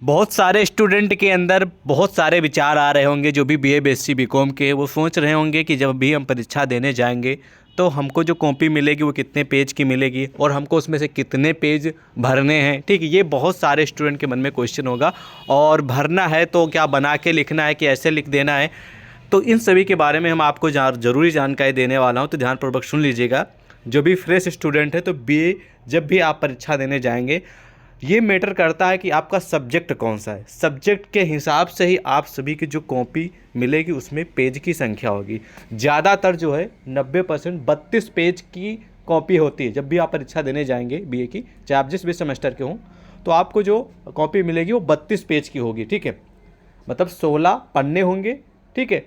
बहुत सारे स्टूडेंट के अंदर बहुत सारे विचार आ रहे होंगे, जो भी बीए बीएससी बीकॉम के, वो सोच रहे होंगे कि जब भी हम परीक्षा देने जाएंगे तो हमको जो कॉपी मिलेगी वो कितने पेज की मिलेगी और हमको उसमें से कितने पेज भरने हैं। ठीक है, ये बहुत सारे स्टूडेंट के मन में क्वेश्चन होगा। और भरना है तो क्या बना के लिखना है कि ऐसे लिख देना है, तो इन सभी के बारे में हम आपको ज़रूरी जानकारी देने वाला हूँ, तो ध्यानपूर्वक सुन लीजिएगा। जो भी फ्रेश स्टूडेंट है, तो बीए जब भी आप परीक्षा देने जाएंगे, ये मैटर करता है कि आपका सब्जेक्ट कौन सा है। सब्जेक्ट के हिसाब से ही आप सभी की जो कॉपी मिलेगी उसमें पेज की संख्या होगी। ज़्यादातर जो है 90% 32 पेज की कॉपी होती है। जब भी आप परीक्षा देने जाएंगे बीए की, चाहे आप जिस भी सेमेस्टर के हों, तो आपको जो कॉपी मिलेगी वो 32 पेज की होगी। ठीक है, मतलब 16 पन्ने होंगे। ठीक है,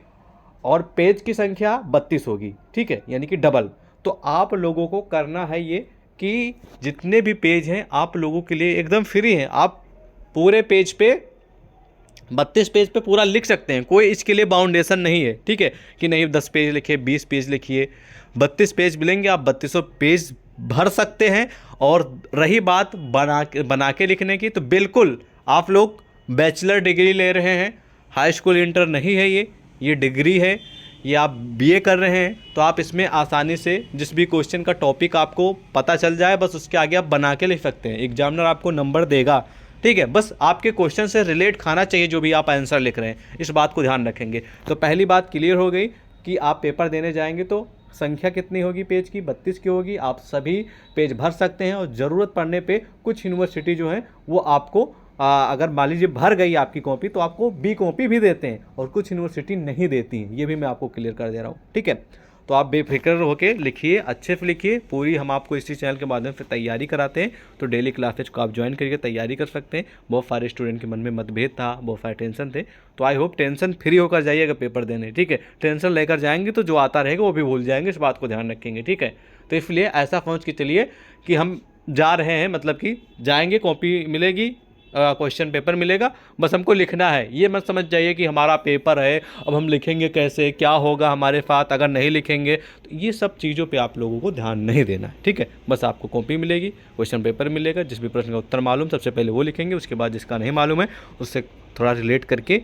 और पेज की संख्या 32 होगी। ठीक है, यानी कि डबल। तो आप लोगों को करना है ये कि जितने भी पेज हैं आप लोगों के लिए एकदम फ्री हैं। आप पूरे पेज पे 32 पेज पे पूरा लिख सकते हैं, कोई इसके लिए बाउंडेशन नहीं है। ठीक है, कि नहीं 10 पेज लिखिए, 20 पेज लिखिए, 32 पेज मिलेंगे, आप 3200 पेज भर सकते हैं। और रही बात बना के लिखने की, तो बिल्कुल आप लोग बैचलर डिग्री ले रहे हैं, हाई स्कूल इंटर नहीं है, ये डिग्री है, ये आप बीए कर रहे हैं, तो आप इसमें आसानी से जिस भी क्वेश्चन का टॉपिक आपको पता चल जाए, बस उसके आगे आप बना के लिख सकते हैं। एग्जामिनर आपको नंबर देगा। ठीक है, बस आपके क्वेश्चन से रिलेट खाना चाहिए जो भी आप आंसर लिख रहे हैं, इस बात को ध्यान रखेंगे। तो पहली बात क्लियर हो गई कि आप पेपर देने जाएंगे तो संख्या कितनी होगी पेज की, 32 की होगी। आप सभी पेज भर सकते हैं और ज़रूरत पड़ने पे कुछ यूनिवर्सिटी जो है वो आपको अगर मान लीजिए भर गई आपकी कॉपी, तो आपको बी कॉपी भी देते हैं, और कुछ यूनिवर्सिटी नहीं देती हैं। ये भी मैं आपको क्लियर कर दे रहा हूँ। ठीक है, तो आप बेफिक्र होके लिखिए, अच्छे से लिखिए। पूरी हम आपको इसी चैनल के माध्यम से तैयारी कराते हैं, तो डेली क्लासेज को आप ज्वाइन करके तैयारी कर सकते हैं। बहुत सारे स्टूडेंट के मन में मतभेद था, बहुत सारे टेंशन थे, तो आई होप टेंशन फ्री होकर जाइएगा पेपर देने। ठीक है, टेंशन लेकर जाएंगे तो जो आता रहेगा वो भी भूल जाएंगे, इस बात को ध्यान रखेंगे। ठीक है, तो इसलिए ऐसा सोच के चलिए कि हम जा रहे हैं, मतलब कि जाएंगे, कॉपी मिलेगी, क्वेश्चन पेपर मिलेगा, बस हमको लिखना है। ये मत समझ जाइए कि हमारा पेपर है, अब हम लिखेंगे कैसे, क्या होगा हमारे साथ अगर नहीं लिखेंगे, तो ये सब चीज़ों पे आप लोगों को ध्यान नहीं देना है। ठीक है, बस आपको कॉपी मिलेगी, क्वेश्चन पेपर मिलेगा, जिस भी प्रश्न का उत्तर मालूम सबसे पहले वो लिखेंगे, उसके बाद जिसका नहीं मालूम है उससे थोड़ा रिलेट करके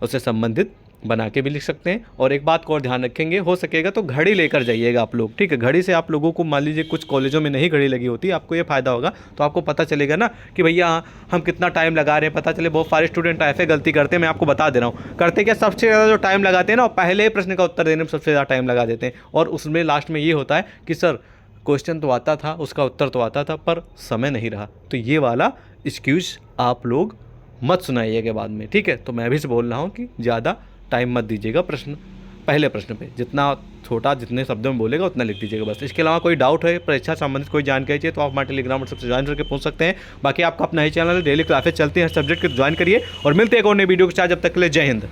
उससे संबंधित बना के भी लिख सकते हैं। और एक बात को और ध्यान रखेंगे, हो सकेगा तो घड़ी लेकर जाइएगा आप लोग। ठीक है, घड़ी से आप लोगों को, मान लीजिए कुछ कॉलेजों में नहीं घड़ी लगी होती, आपको ये फ़ायदा होगा, तो आपको पता चलेगा ना कि भैया हम कितना टाइम लगा रहे हैं, पता चले। बहुत सारे स्टूडेंट ऐसे गलती करते हैं, मैं आपको बता दे रहा हूँ। करते क्या, सबसे ज़्यादा जो टाइम लगाते हैं ना, पहले प्रश्न का उत्तर देने में सबसे ज़्यादा टाइम लगा देते हैं, और उसमें लास्ट में ये होता है कि सर क्वेश्चन तो आता था, उसका उत्तर तो आता था, पर समय नहीं रहा। तो ये वाला एक्सक्यूज़ आप लोग मत सुनाइएगा बाद में। ठीक है, तो मैं भी से बोल रहा हूँ कि ज़्यादा टाइम मत दीजिएगा पहले प्रश्न पे, जितना छोटा जितने शब्दों में बोलेगा उतना लिख दीजिएगा बस। इसके अलावा कोई डाउट है, परीक्षा संबंधित कोई जानकारी चाहिए, तो आप हमारे टेलीग्राम व्हाट्सएप से ज्वाइन करके पूछ सकते हैं। बाकी आपका अपना ही चैनल है, डेली क्लासेस चलती हैं, सब्जेक्ट को ज्वाइन करिए, और मिलते हैं एक और नई वीडियो के साथ। जब तक के लिए जय हिंद।